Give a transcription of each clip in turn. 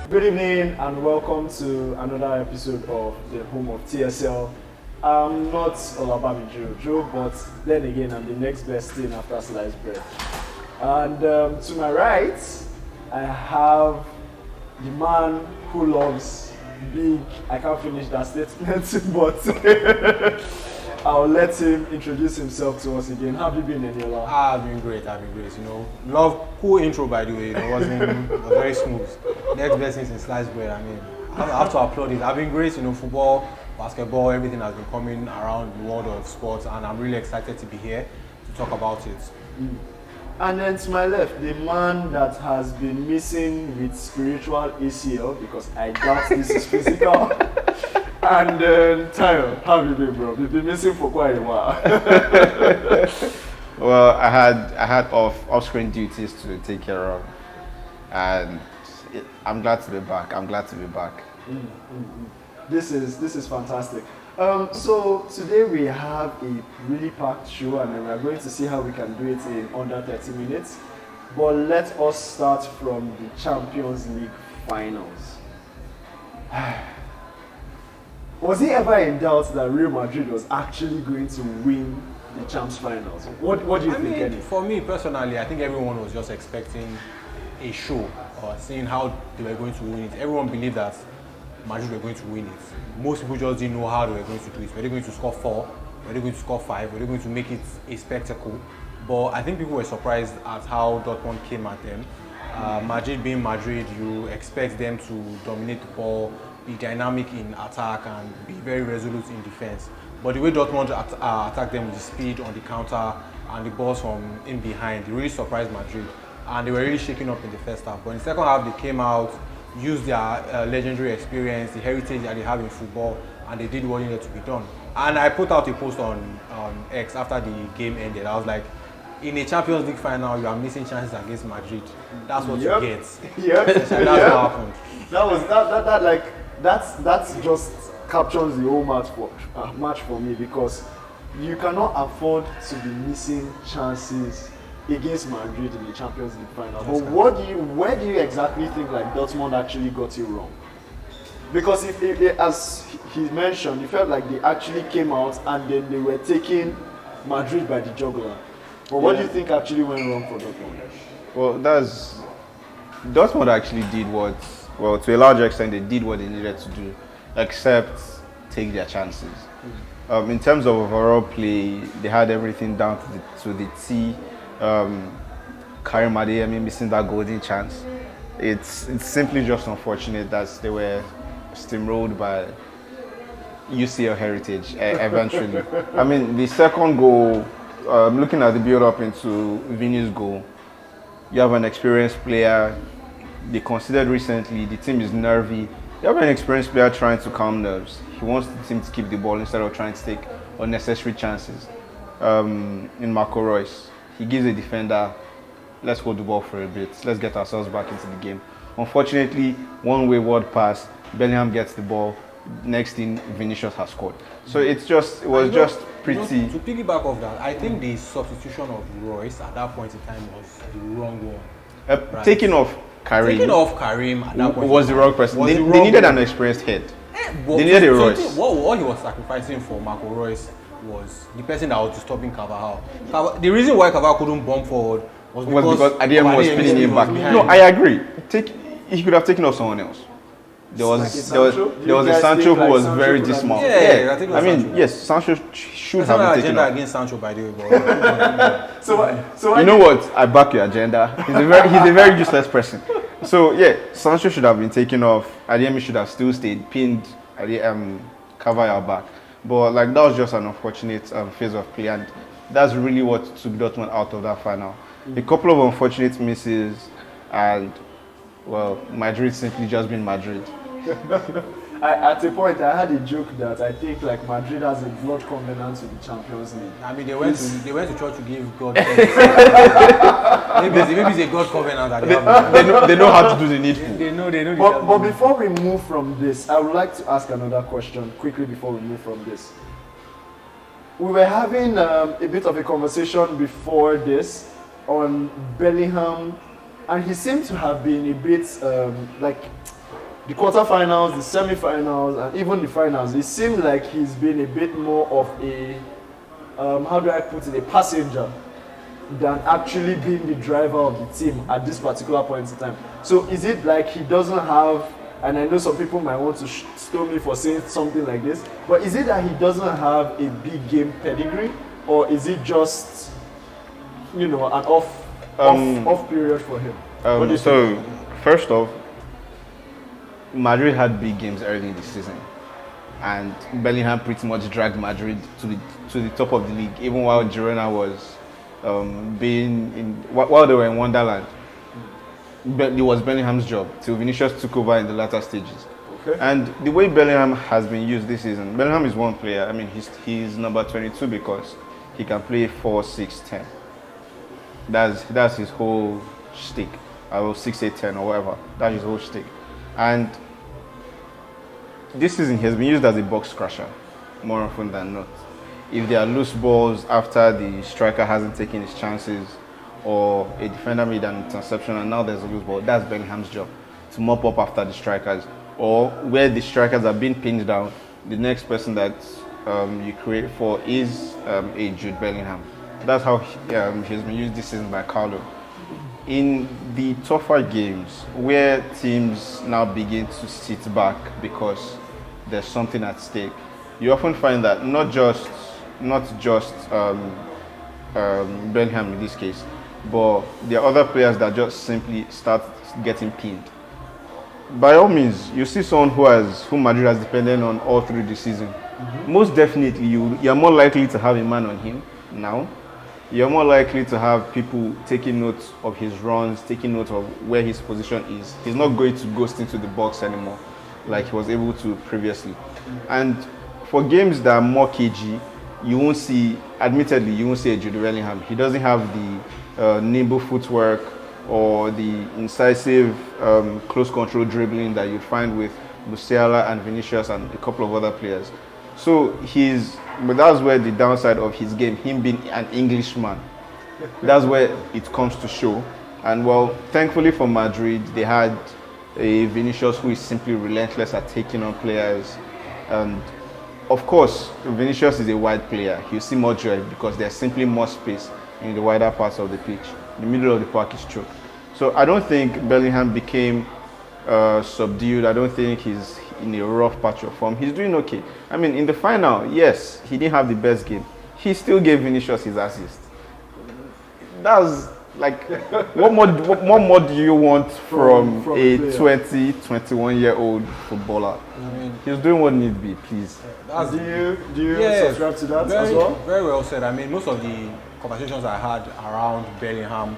Good evening and welcome to another episode of the home of TSL. I'm not Olabami Joe, but then again I'm the next best thing after sliced bread. And to my right, I have the man who loves big. I can't finish that statement, but I'll let him introduce himself to us again. How have you been, Eniola? I've been great. You know, love cool intro by the way. It was very smooth. Next best thing since sliced bread. I mean, I have to applaud it. I've been great. You know, football, basketball, everything has been coming around the world of sports, and I'm really excited to be here to talk about it. And then to my left, the man that has been missing with spiritual ACL, because I doubt this is physical. And then Tayo, how have you been, bro? You've been missing for quite a while. Well, I had off-screen duties to take care of, and I'm glad to be back. This is fantastic. So today we have a really packed show, and then we're going to see how we can do it in under 30 minutes. But let us start from the Champions League finals. Was he ever in doubt that Real Madrid was actually going to win the Champs finals? What do you think, Eddie? For me personally, I think everyone was just expecting a show or seeing how they were going to win it. Everyone believed that Madrid were going to win it. Most people just didn't know how they were going to do it. Were they going to score 4? Were they going to score 5? Were they going to make it a spectacle? But I think people were surprised at how Dortmund came at them. Madrid being Madrid, you expect them to dominate the ball, be dynamic in attack, and be very resolute in defense. But the way Dortmund attacked them with the speed on the counter and the balls from in behind, it really surprised Madrid. And they were really shaking up in the first half. But in the second half, they came out, used their legendary experience, the heritage that they have in football, and they did what needed to be done. And I put out a post on X after the game ended. I was like, in a Champions League final, you are missing chances against Madrid. That's what you get. Yep. That's what happened. That's just captures the whole match for me, because you cannot afford to be missing chances against Madrid in the Champions League final. But where do you exactly think like Dortmund actually got it wrong? Because if as he mentioned, it felt like they actually came out and then they were taking Madrid by the jugular. But what do you think actually went wrong for Dortmund? Well, Dortmund actually did to a large extent, they did what they needed to do, except take their chances. In terms of overall play, they had everything down to the T. Karim Adeyemi missing that golden chance. It's simply just unfortunate that they were steamrolled by UCL heritage eventually. I mean, the second goal, looking at the build-up into Vinny's goal, you have an experienced player. They considered recently, the team is nervy. You have an experienced player trying to calm nerves. He wants the team to keep the ball instead of trying to take unnecessary chances. In Marco Reus, he gives a defender, let's hold the ball for a bit, let's get ourselves back into the game. Unfortunately, one wayward pass, Bellingham gets the ball, next thing Vinicius has scored. So it was just pretty. To piggyback off that, I think the substitution of Royce at that point in time was the wrong one. Right. Taking off Karim at that point was the wrong person. They needed an experienced head. They needed a Royce. What he was sacrificing for Marco Reus was the person that was disturbing Carvajal. The reason why Carvajal couldn't bomb forward was because Adeyemi was spinning him back. No, I agree. He could have taken off someone else. There was a Sancho who was very dismal. Yeah, I mean, yes, Sancho should have been taken off. Against Sancho, by the way. So you know what? I back your agenda. He's a very useless person. So yeah, Sancho should have been taken off. Adeyemi should have still stayed, pinned Carvajal back. But like that was just an unfortunate phase of play, and that's really what took Dortmund out of that final. A couple of unfortunate misses, and well, Madrid simply just being Madrid. At a point, I had a joke that I think like Madrid has a blood covenant with the Champions League. I mean, they went to church to give God. maybe it's a God covenant that they know how to do the needful. They know. But before we move from this, I would like to ask another question quickly before we move from this. We were having a bit of a conversation before this on Bellingham, and he seemed to have been a bit the quarterfinals, the semi-finals, and even the finals, it seems like he's been a bit more of a, how do I put it, a passenger than actually being the driver of the team at this particular point in time. So is it like he doesn't have, and I know some people might want to stone me for saying something like this, but is it that he doesn't have a big game pedigree, or is it just, you know, an off period for him? So, first off, Madrid had big games early in the season, and Bellingham pretty much dragged Madrid to the top of the league, even while Girona was while they were in Wonderland. But it was Bellingham's job till Vinicius took over in the latter stages. Okay. And the way Bellingham has been used this season, Bellingham is one player. I mean, he's number 22 because he can play 4, 6, 10. That's his whole shtick. Or 6, 8, 10 or whatever. That's his whole shtick. And this season he has been used as a box crusher more often than not. If there are loose balls after the striker hasn't taken his chances, or a defender made an interception and now there's a loose ball, that's Bellingham's job, to mop up after the strikers. Or where the strikers are being pinned down, the next person that you create for is a Jude Bellingham. That's how he's been used this season by Carlo. In the tougher games, where teams now begin to sit back because there's something at stake, you often find that not just Bellingham in this case, but there are other players that just simply start getting pinned. By all means, you see someone who Madrid has depended on all through the season. Most definitely, you're more likely to have a man on him now. You're more likely to have people taking note of his runs, taking note of where his position is. He's not going to ghost into the box anymore like he was able to previously. And for games that are more cagey, you won't see a Jude Bellingham. He doesn't have the nimble footwork or the incisive close control dribbling that you'd find with Musiala and Vinicius and a couple of other players. So but that's where the downside of his game, him being an Englishman, that's where it comes to show. And well, thankfully for Madrid, they had a Vinicius who is simply relentless at taking on players. And of course, Vinicius is a wide player. He'll see more joy because there's simply more space in the wider parts of the pitch. The middle of the park is choked. So I don't think Bellingham became subdued. I don't think he's in a rough patch of form. He's doing okay. I mean, in the final, yes, he didn't have the best game. He still gave Vinicius his assist. That's like, what more do you want from a 20, 21-year-old footballer? I mean, he's doing what needs to be, please. Do you subscribe to that as well? Very well said. I mean, most of the conversations I had around Bellingham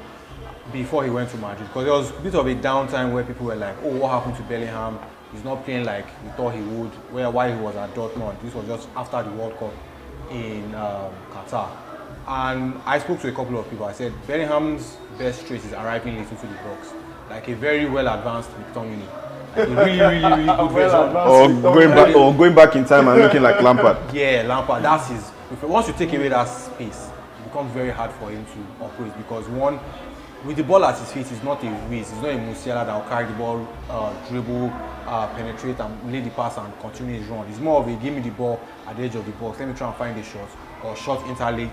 before he went to Madrid, because there was a bit of a downtime where people were like, oh, what happened to Bellingham? He's not playing like we thought he would, while he was at Dortmund. This was just after the World Cup in Qatar. And I spoke to a couple of people. I said, Bellingham's best trait is arriving late into the box. Like a very well-advanced McTominay. Like a really good version. Or going back in time and looking like Lampard. Yeah, Lampard. That's his. Once you take away that space, it becomes very hard for him to operate because one, with the ball at his feet, he's not a whiz. He's not a Musiala that will carry the ball, dribble, penetrate and lay the pass and continue his run. He's more of a give me the ball at the edge of the box. Let me try and find a shot or shot interlink.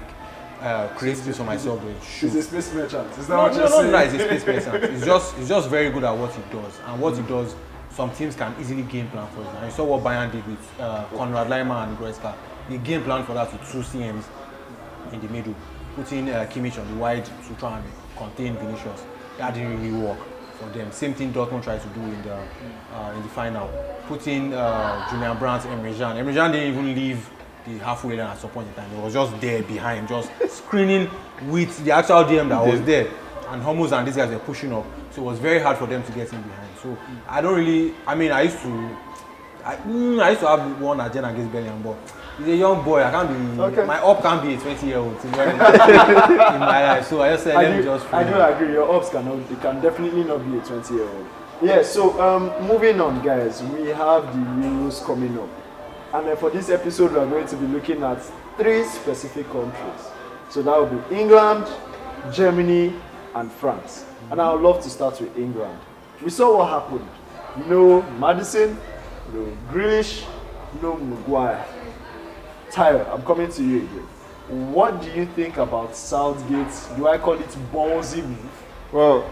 Create space for myself to shoot. He's a space merchant. Is that what you're saying? No, he's a space merchant. He's just very good at what he does. And what he does, some teams can easily game plan for it. And you saw what Bayern did with Konrad Laimer and Goretzka. They game plan for that with 2 CMs in the middle, putting Kimmich on the wide to try and contain Vinicius. That didn't really work for them. Same thing Dortmund tried to do in the final, putting Julian Brandt and Emre Can. Emre Can didn't even leave the halfway line at some point in time. He was just there behind, just screening with the actual DM that was there. And Hummels and these guys were pushing up. So it was very hard for them to get in behind. So I don't really, I mean, I used to have one agenda against Bellingham, but he's a young boy. I can't be, my up can't be a 20-year-old in my life. So I just said, let me just. I do agree. Your ups can definitely not be a 20-year-old. Yeah. So moving on, guys. We have the Euros coming up. And then for this episode, we are going to be looking at 3 specific countries. So that will be England, Germany, and France. And I would love to start with England. We saw what happened no Madison, no Grealish, no Maguire. Tyler, I'm coming to you again. What do you think about Southgate's, do I call it ballsy move? Well,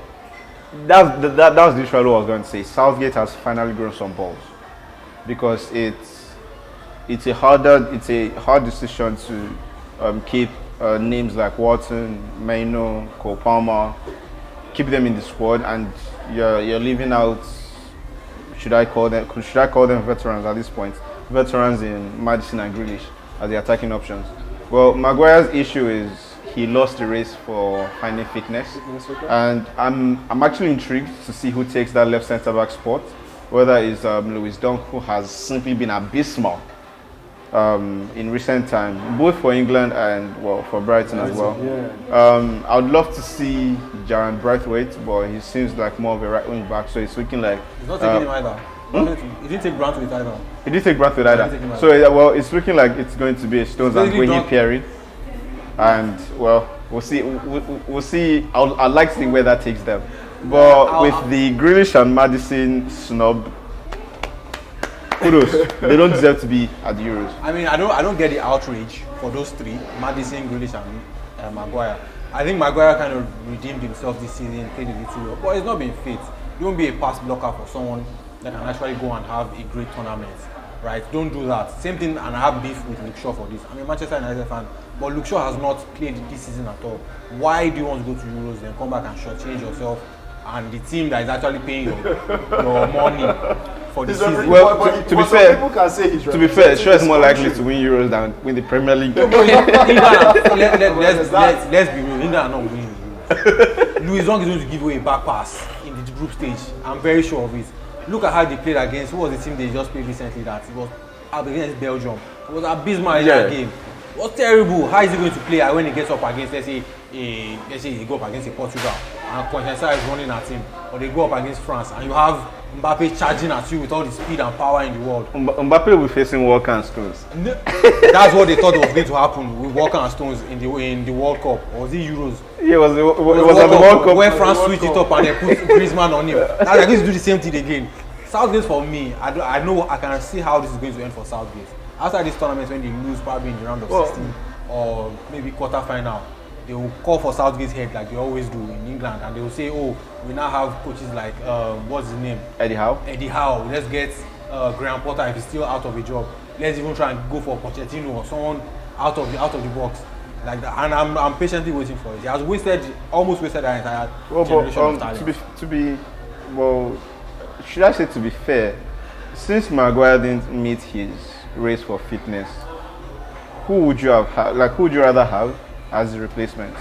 that was literally what I was going to say. Southgate has finally grown some balls because it's a hard decision to keep names like Watson, Maino, Cole Palmer, keep them in the squad, and you're leaving out. Should I call them veterans at this point? Veterans in Madison and Grealish as the attacking options. Well, Maguire's issue is he lost the race for finding fitness, and I'm actually intrigued to see who takes that left centre back spot. Whether it's Lewis Dunk, who has simply been abysmal in recent time, both for England and for Brighton as well. Yeah. I would love to see Jaron Braithwaite, but he seems like more of a right wing back, so it's looking like He's not taking him either. He didn't take Braithwaite either. He didn't take Braithwaite He either. didn't take him So it's looking like it's going to be a Stones and Basically Guehi pairing, and we'll see. We'll see. I'd like to see where that takes them. But with the Grealish and Madison snub, kudos. They don't deserve to be at the Euros. I mean, I don't get the outrage for those three: Madison, Grealish, and Maguire. I think Maguire kind of redeemed himself this season, played a little well, but it's not been fit. You won't be a pass blocker for someone that can actually go and have a great tournament, right? Don't do that. Same thing, and I have beef with Luke Shaw for this. I'm a Manchester United fan, but Luke Shaw has not played this season at all. Why do you want to go to Euros, then come back and shortchange yourself and the team that is actually paying your money for the season? Well, to be fair, people can say he's Shaw is more likely to win Euros than win the Premier League. Let's be real. England are not winning Euros. Luis Dunk is going to give away a back pass in the group stage. I'm very sure of it. Look at how they played against. Who was the team they just played recently? That it was against Belgium. It was abysmal in that game. It was terrible. How is he going to play when he gets up against, let's say he go up against a Portugal and Constanza is running at him, or they go up against France and you have Mbappe charging at you with all the speed and power in the world. Mbappe will be facing Walker and Stones. That's what they thought was going to happen with Walker and Stones in the World Cup. Or was it Euros? Yeah, it was at the World Cup. Where France switched it up and they put Griezmann on him. Now they're going to do the same thing again. Southgate for me, I know I can see how this is going to end for Southgate. After this tournament, when they lose probably in the round of 16 or maybe quarter-final, they will call for Southgate's head like they always do in England, and they will say, oh, we now have coaches like, what's his name? Eddie Howe. Let's get Graham Potter if he's still out of a job. Let's even try and go for Pochettino or someone out of the box like that. And I'm patiently waiting for it. He has almost wasted that entire generation of talent. Should I say to be fair, since Maguire didn't meet his race for fitness, who would you rather have as a replacement?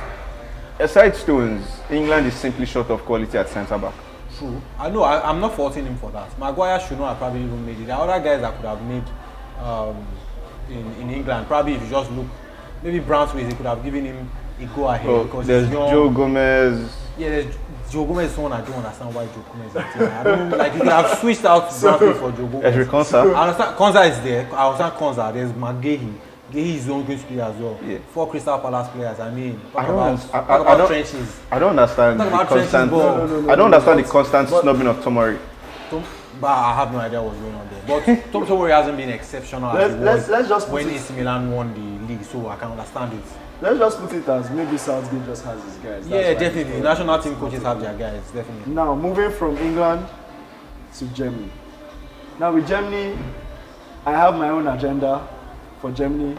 Aside Stones, England is simply short of quality at centre back. True. I know. I'm not faulting him for that. Maguire should not have probably even made it. There are other guys that could have made in England. Probably if you just look, maybe Braithwaite, they could have given him a go ahead because there's he's young. Joe Gomez. Yeah, there's Joe Gomez is someone I don't understand why Joe Gomez is there. I don't like. You could have switched out Braithwaite for Joe Gomez. Ezri Konsa. I understand Konsa is there. I understand Konsa. There's McGahey. Gehi is going to play as well. Yeah. 4 Crystal Palace players. I mean, talk about trenches. I don't understand the constant. I don't understand the constant snubbing of Tomori. But I have no idea what's going on there. But Tomori hasn't been exceptional as he was when AC Milan won the league, so I can understand it. Let's just put it as maybe Southgate just has his guys. Yeah, definitely. National team coaches have their guys, definitely. Now, moving from England to Germany. Now, with Germany, I have my own agenda for Germany,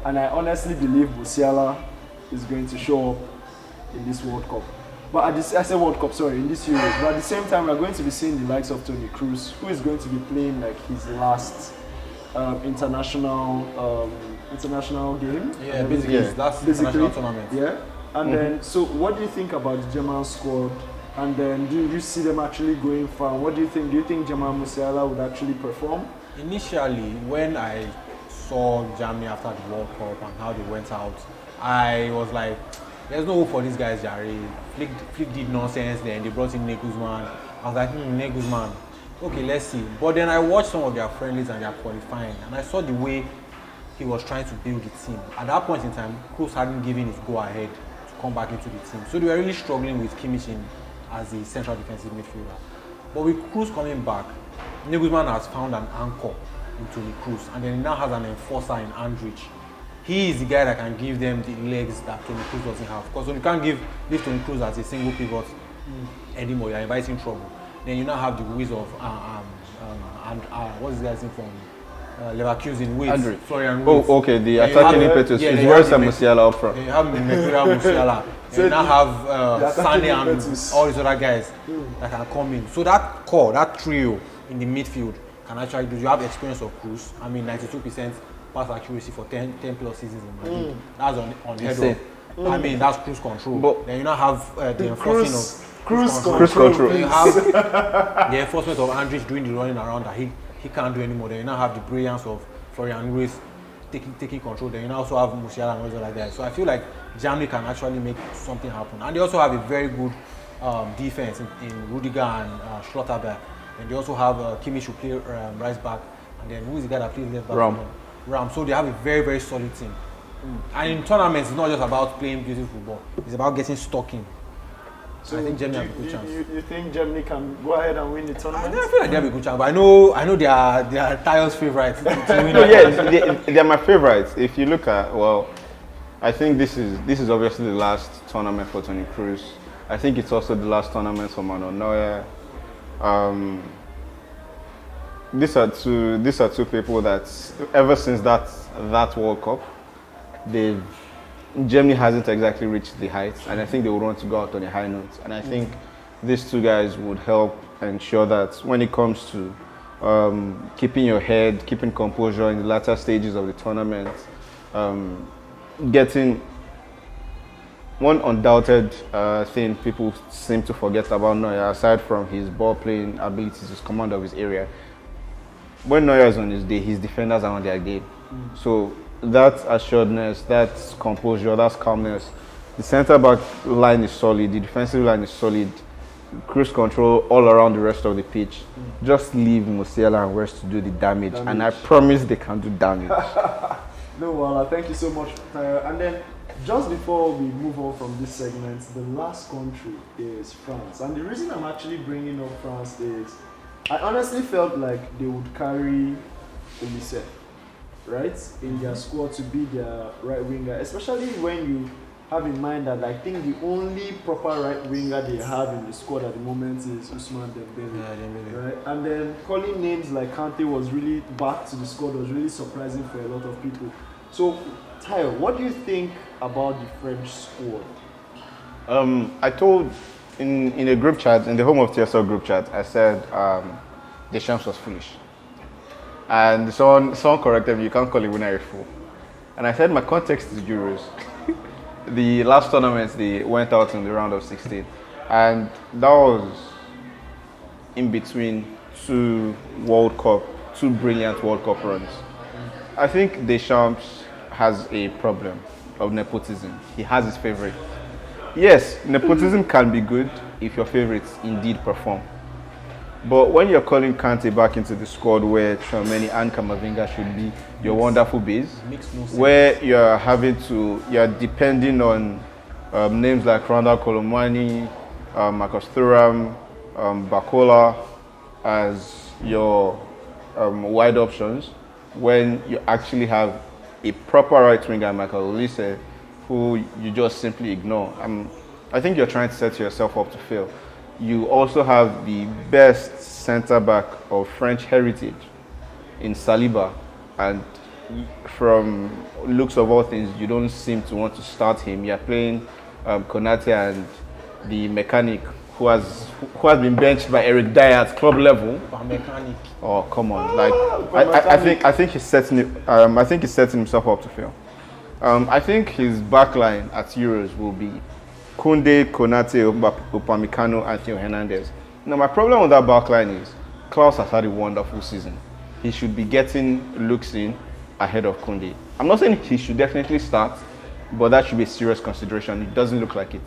and I honestly believe Musiala is going to show up in this World Cup. But in this Euros. But at the same time, we're going to be seeing the likes of Toni Kroos, who is going to be playing like his last international game. Yeah, basically, that's the international tournament. Yeah, and then so what do you think about the German squad? And then do you see them actually going far? What do you think? Do you think Jamal Musiala would actually perform? Initially, when I saw Germany after the World Cup and how they went out, I was like, there's no hope for these guys, Jerry. Flick did nonsense then. They brought in Nagelsmann. I was like, Nagelsmann. Okay, let's see. But then I watched some of their friendlies and their qualifying, and I saw the way he was trying to build the team. At that point in time, Kroos hadn't given his go-ahead to come back into the team. So they were really struggling with Kimmich as the central defensive midfielder. But with Kroos coming back, Nagelsmann has found an anchor in Toni Kroos, and then he now has an enforcer in Andrich. He is the guy that can give them the legs that Toni Kroos doesn't have. Because when you can't leave Toni Kroos as a single pivot anymore, you're inviting trouble. Then you now have the whiz of what's this guy's name from Leverkusen? Wait, Florian Wirtz. Oh, okay, the attacking impetus. Yeah, it's worse than Musiala up front. You have Mercurial Musiala. You now have Sane and all these other guys that can come in. So that core, that trio in the midfield can actually do. You have the experience of Kroos. I mean, 92% pass accuracy for 10 plus seasons in Madrid. That's on head of. I mean, that's cruise control. But then you now have the enforcing of cruise control. Then you have the enforcement of Andrich doing the running around that he can't do anymore. Then you now have the brilliance of Florian Wirtz taking control. Then you now also have Musiala and all those other guys. So I feel like Germany can actually make something happen. And they also have a very good defense in Rudiger and Schlotterbeck. And they also have Kimmich who play right back. And then who is the guy that plays left back? Ram. So they have a very, very solid team. And in tournaments, it's not just about playing beautiful football. It's about getting stuck in. So I think Germany have a good chance. You think Germany can go ahead and win the tournament? I feel like they have a good chance, but I know they are Tayo's favourites to win. No, yeah, they are my favourites. If you look at, well, I think this is obviously the last tournament for Toni Kroos. I think it's also the last tournament for Manuel Neuer. These are two people that ever since that World Cup, Germany hasn't exactly reached the heights, and I think they would want to go out on a high note. And I think these two guys would help ensure that when it comes to keeping your head, keeping composure in the latter stages of the tournament, getting one undoubted thing people seem to forget about Neuer, aside from his ball playing abilities, his command of his area. When Neuer is on his day, his defenders are on their game. So that assuredness, that composure, that calmness, the centre-back line is solid, the defensive line is solid, cruise control all around the rest of the pitch. Just leave Musiala and West to do the damage, and I promise they can do damage. No, well, thank you so much. And then, just before we move on from this segment, the last country is France. And the reason I'm actually bringing up France is, I honestly felt like they would carry Olise, right, in their squad to be their right winger, especially when you have in mind that I think the only proper right winger they have in the squad at the moment is Ousmane Dembele. Yeah, Dembele. Right? And then calling names like Kante was really back to the squad was really surprising for a lot of people. So, Tayo, what do you think about the French squad? I told in a group chat, in the Home of TSL group chat, I said Deschamps was foolish. And someone corrected me, you can't call a winner a fool. And I said my context is Euros. The last tournament, they went out in the round of 16. And that was in between two brilliant World Cup runs. I think Deschamps has a problem of nepotism. He has his favorite. Yes, nepotism can be good if your favorites indeed perform. But when you're calling Kante back into the squad where Tchouaméni and Camavinga should be your wonderful base, where you're depending on names like Randall Colomwani, Marcus Thuram, Bakola as your wide options, when you actually have a proper right winger, Michael Olise, who you just simply ignore. I think you're trying to set yourself up to fail. You also have the best centre-back of French heritage in Saliba, and from looks of all things, you don't seem to want to start him. You're playing Konate and the mechanic who has been benched by Eric Dyer at club level. Mechanic. Oh, come on! I think he's setting himself up to fail. I think his backline at Euros will be Koundé, Konate, Upamecano, and Theo Hernandez. Now, my problem with that backline is Klaus has had a wonderful season. He should be getting looks in ahead of Koundé. I'm not saying he should definitely start, but that should be a serious consideration. It doesn't look like it.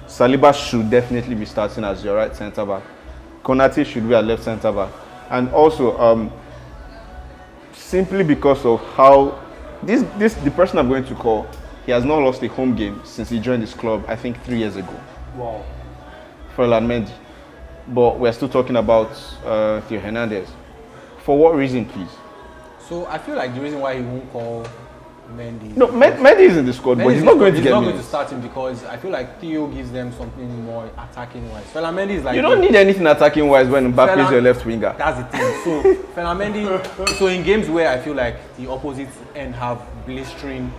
Saliba should definitely be starting as your right centre-back. Konate should be a left centre-back. And also, simply because of how the person I'm going to call, he has not lost a home game since he joined this club, I think 3 years ago. Wow. For Mendy. But we're still talking about Theo Hernandez. For what reason, please? So I feel like the reason why he won't call Mendy. No, Mendy is in the squad, but he's not going to get He's not minutes. going to start him because I feel like Theo gives them something more attacking wise. Mendy is like You don't need anything attacking wise when Mbappe is your left winger. That's the thing. So Mendy. So in games where I feel like the opposite end have blistering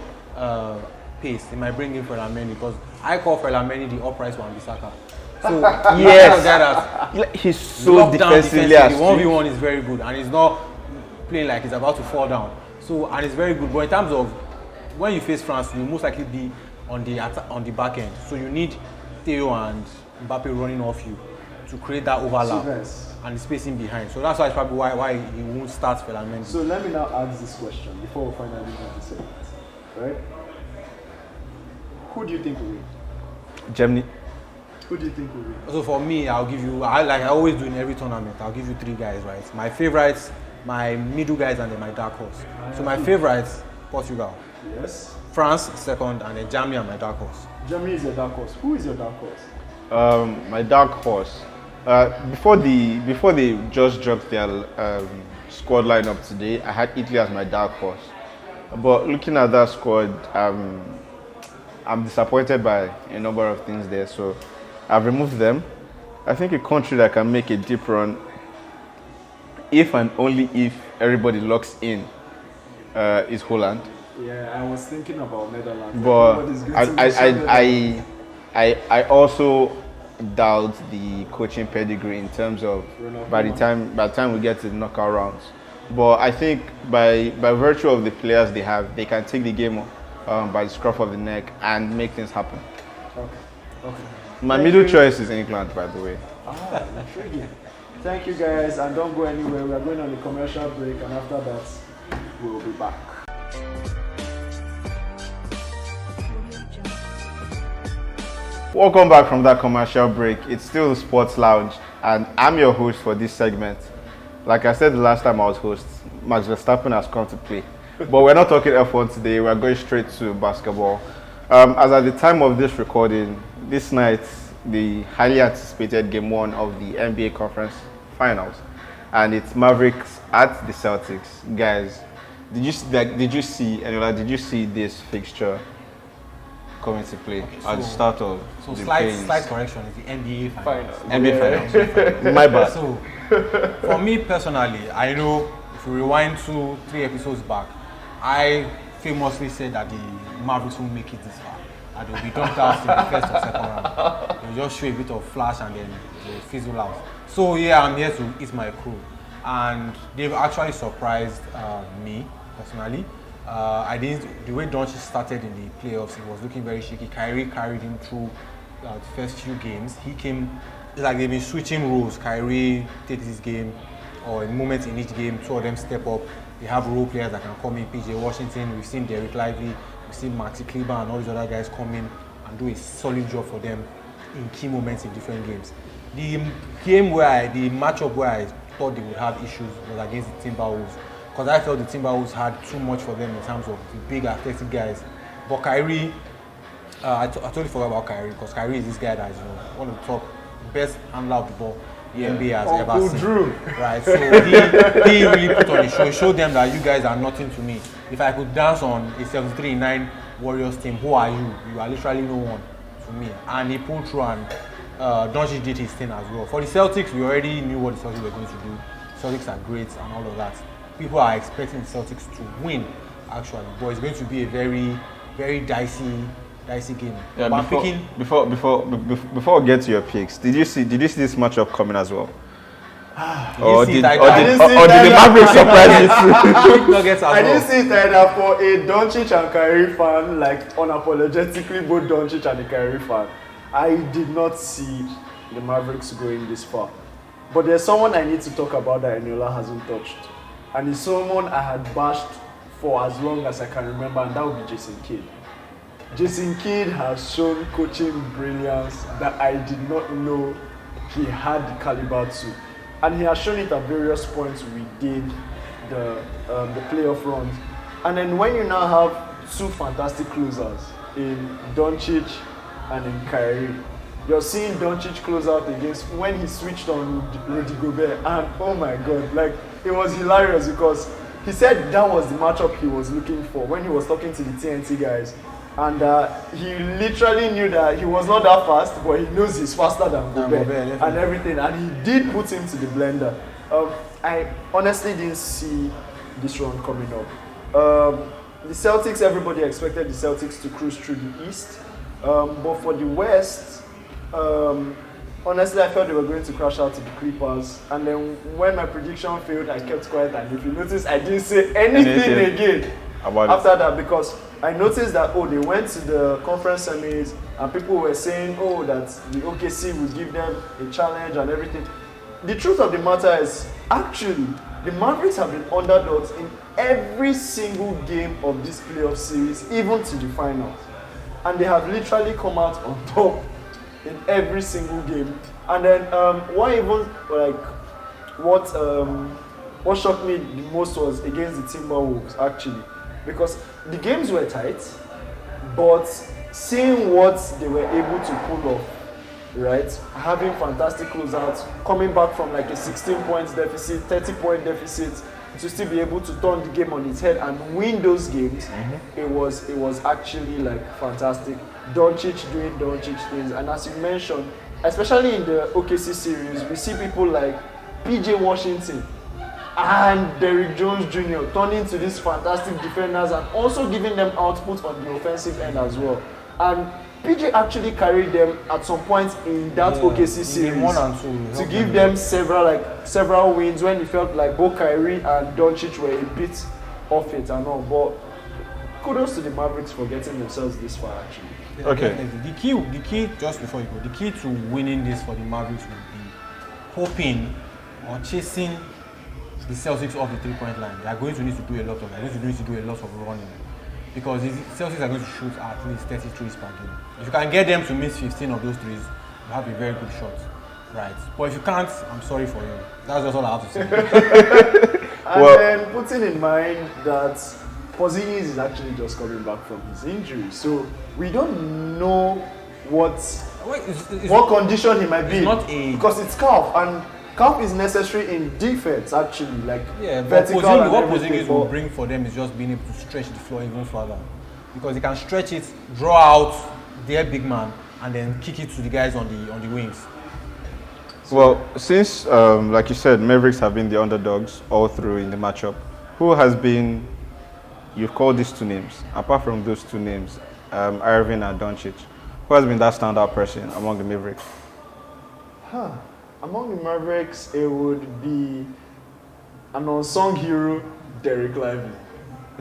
pace, they might bring in Mendy because I call Mendy the upright Wan-Bissaka. So yes, he's so defensively astute. 1v1 is very good and he's not playing like he's about to fall down. So and it's very good. But in terms of when you face France, you most likely be on the back end. So you need Theo and Mbappe running off you to create that overlap and the spacing behind. So that's why it's probably why he won't start Mendy. So let me now ask this question before we finally move the segment. Right? Who do you think will win? Germany. Who do you think will win? So for me, I'll give you, like I always do in every tournament, I'll give you 3 guys, right? My favorites, my middle guys, and then my dark horse. So my favorites, Portugal. Yes. France, second, and then Germany and my dark horse. Germany is your dark horse. Who is your dark horse? My dark horse. Before they just dropped their squad lineup today, I had Italy as my dark horse. But looking at that squad, I'm disappointed by a number of things there. So I've removed them. I think a country that can make a deep run, if and only if everybody locks in, is Holland. Yeah, I was thinking about Netherlands. But I also doubt the coaching pedigree in terms of by the time we get to the knockout rounds. But I think by virtue of the players they have, they can take the game by the scruff of the neck and make things happen. Okay. My middle choice is England, by the way. Intriguing. Thank you guys, and don't go anywhere. We are going on a commercial break, and after that, we will be back. Welcome back from that commercial break. It's still the Sports Lounge, and I'm your host for this segment. Like I said the last time I was host, Max Verstappen has come to play. But we're not talking F1 today, we're going straight to basketball. As at the time of this recording, this night, the highly anticipated Game 1 of the NBA Conference Finals. And it's Mavericks at the Celtics. Guys, did you see this fixture coming to play at the start of so the slight correction, is the NBA Finals. NBA Finals. My bad. So for me personally, I know if we rewind 2-3 episodes back, I famously said that the Mavericks won't make it this far. And they'll be dumped out in the first or second round. They'll just show a bit of flash and then they'll fizzle out. So yeah, I'm here to eat my crow. And they've actually surprised me personally. The way Doncic started in the playoffs, it was looking very shaky. Kyrie carried him through the first few games. It's like they've been switching roles. Kyrie takes this game, or in moments in each game, 2 of them step up. They have role players that can come in. PJ Washington, we've seen Derek Lively, we've seen Maxi Kleber and all these other guys come in and do a solid job for them in key moments in different games. The matchup where I thought they would have issues was against the Timberwolves, because I felt the Timberwolves had too much for them in terms of the big athletic guys. But Kyrie, I totally forgot about Kyrie, because Kyrie is this guy that is one of the top best handler of the ball the NBA has ever seen. Drew. Right, so he really put on a show. He showed them that you guys are nothing to me. If I could dance on a 73-9 Warriors team, who are you? You are literally no one to me. And he pulled through, and Doncic did his thing as well. For the Celtics, we already knew what the Celtics were going to do. Celtics are great and all of that. People are expecting the Celtics to win, actually, but it's going to be a very, very dicey game. Yeah, but before we get to your picks, did you see this matchup coming as well? Or did the Mavericks surprise you? I didn't see it either. For a Doncic and Kyrie fan, like unapologetically both Doncic and a Kyrie fan, I did not see the Mavericks going this far. But there's someone I need to talk about that Eniola hasn't touched. And it's someone I had bashed for as long as I can remember, and that would be Jason Kidd. Jason Kidd has shown coaching brilliance that I did not know he had the caliber to. And he has shown it at various points within the playoff runs. And then when you now have 2 fantastic closers in Doncic and in Kyrie, you're seeing Doncic close out against when he switched on Rudy Gobert, and oh my god, like it was hilarious because he said that was the matchup he was looking for when he was talking to the TNT guys, and he literally knew that he was not that fast, but he knows he's faster than Gobert and everything, and he did put him to the blender. I honestly didn't see this run coming up. The Celtics, everybody expected the Celtics to cruise through the East, but for the West, honestly, I felt they were going to crash out to the Clippers. And then when my prediction failed, I kept quiet. And if you notice, I didn't say anything again after that, because I noticed that, they went to the conference semis and people were saying, that the OKC would give them a challenge and everything. The truth of the matter is, actually, the Mavericks have been underdogs in every single game of this playoff series, even to the finals. And they have literally come out on top in every single game. And then what shocked me the most was against the Timberwolves, actually, because the games were tight, but seeing what they were able to pull off, right, having fantastic closeouts, coming back from like a 16 points deficit, 30-point deficit, to still be able to turn the game on its head and win those games, it was actually like fantastic. Doncic doing Doncic things, and as you mentioned, especially in the OKC series, we see people like PJ Washington and Derrick Jones Jr. turning to these fantastic defenders and also giving them output on the offensive end as well. And PJ actually carried them at some point in that OKC series 1 and 2, to give them several wins when it felt like both Kyrie and Doncic were a bit off it and all. But kudos to the Mavericks for getting themselves this far, actually. Yeah, okay. Definitely. The key, just before you go, the key to winning this for the Mavericks would be hoping or chasing the Celtics off the 3-point line. They are going to need to do a lot of running. Because the Celtics are going to shoot at least 30 threes per game. If you can get them to miss 15 of those threes, you have a very good shot, right? But if you can't, I'm sorry for you. That's just all I have to say. And then putting in mind that Porzingis is actually just coming back from his injury, so we don't know what condition he might be in, because it's calf, and calf is necessary in defense actually, like vertical. What Porzingis will bring for them is just being able to stretch the floor even further, because they can stretch it, draw out their big man, and then kick it to the guys on the wings. Well, since like you said, Mavericks have been the underdogs all through in the matchup, who has been, you've called these two names, apart from those two names, Irving and Doncic, who has been that standout person among the Mavericks? Among the Mavericks, it would be an unsung hero, Derek Lively.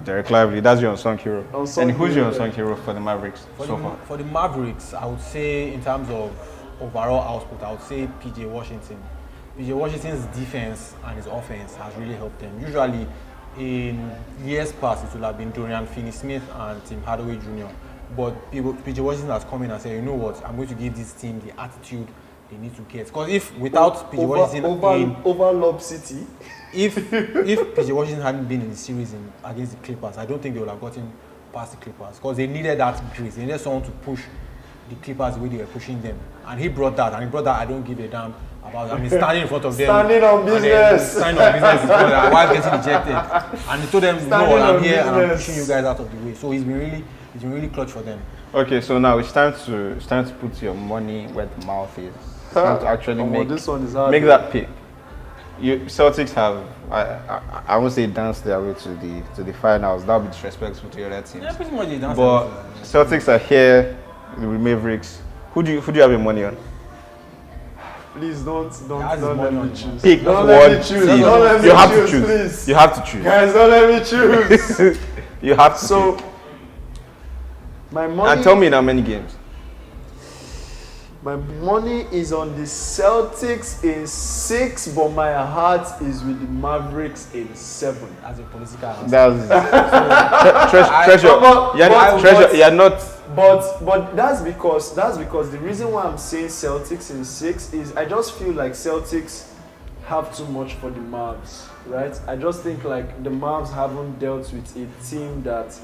Derek Lively, that's your unsung hero. And who's your unsung hero for the Mavericks so far? For the Mavericks, I would say in terms of overall output, I would say PJ Washington. PJ Washington's defense and his offense has really helped them. Usually, in years past, it would have been Dorian Finney-Smith and Tim Hardaway Jr. But PJ Washington has come in and said, you know what, I'm going to give this team the attitude they need to get. Because if without PJ Washington over Lob City, if PJ Washington hadn't been in the series against the Clippers, I don't think they would have gotten past the Clippers, because they needed that grace. They needed someone to push the Clippers the way they were pushing them, and he brought that. I don't give a damn about. I mean, standing in front of them, standing on business, standing on business is good. While getting ejected, and he told them, "No, I'm here and I'm pushing you guys out of the way." So he's been really clutch for them. Okay, so now it's time to put your money where the mouth is. It's time to actually make that pick. Celtics have, I won't say danced their way to the finals. That would be disrespectful to the other teams. Yeah, pretty much they danced. But Celtics are here with Mavericks. Who do you have your money on? Please don't let me choose. Pick don't one let me choose. team. Don't let me You have choose, to choose. please. You have to choose. Guys, don't let me choose. You have to. So, choose. my money. And tell me in how many games. My money is on the Celtics in 6, but my heart is with the Mavericks in 7. As a political answer. That's treasure. You're not. But that's because the reason why I'm saying Celtics in 6 is I just feel like Celtics have too much for the Mavs, right? I just think like the Mavs haven't dealt with a team that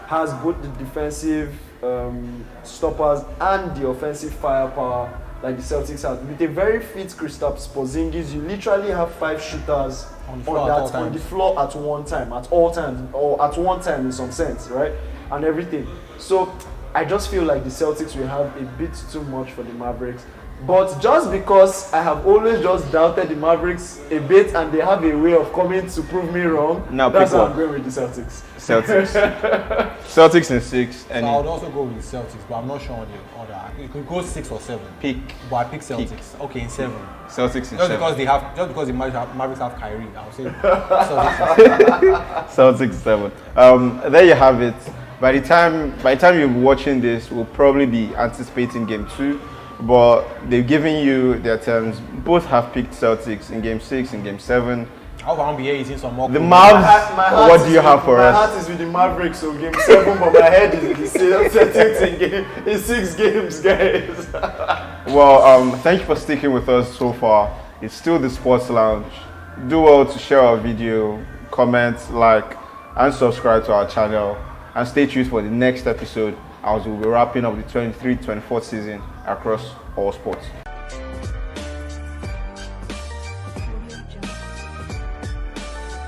has both the defensive stoppers and the offensive firepower like the Celtics have. With a very fit Kristaps Porzingis, you literally have 5 shooters on the floor at one time, at all times, or at one time in some sense, right? And everything. So I just feel like the Celtics will have a bit too much for the Mavericks. But just because I have always just doubted the Mavericks a bit and they have a way of coming to prove me wrong, now that's why I'm going with the Celtics. Celtics in 6. And so I would also go with Celtics, but I'm not sure on the order. You could go 6 or 7. Pick. But I pick Celtics. Okay, in 7. Celtics in 7. Just because the Mavericks have Kyrie, I'll say Celtics. Celtics 7. There you have it. By the time you're watching this, we'll probably be anticipating game 2. But they've given you their terms. Both have picked Celtics in game 6 and game 7. How about NBA is in some more? The Mavs, what do you have for us? My heart is with the Mavericks, so game 7, but my head is with the Celtics in 6 games, guys. Well, thank you for sticking with us so far. It's still the Sports Lounge. Do well to share our video, comment, like, and subscribe to our channel. And stay tuned for the next episode as we'll be wrapping up the 23-24 season across all sports.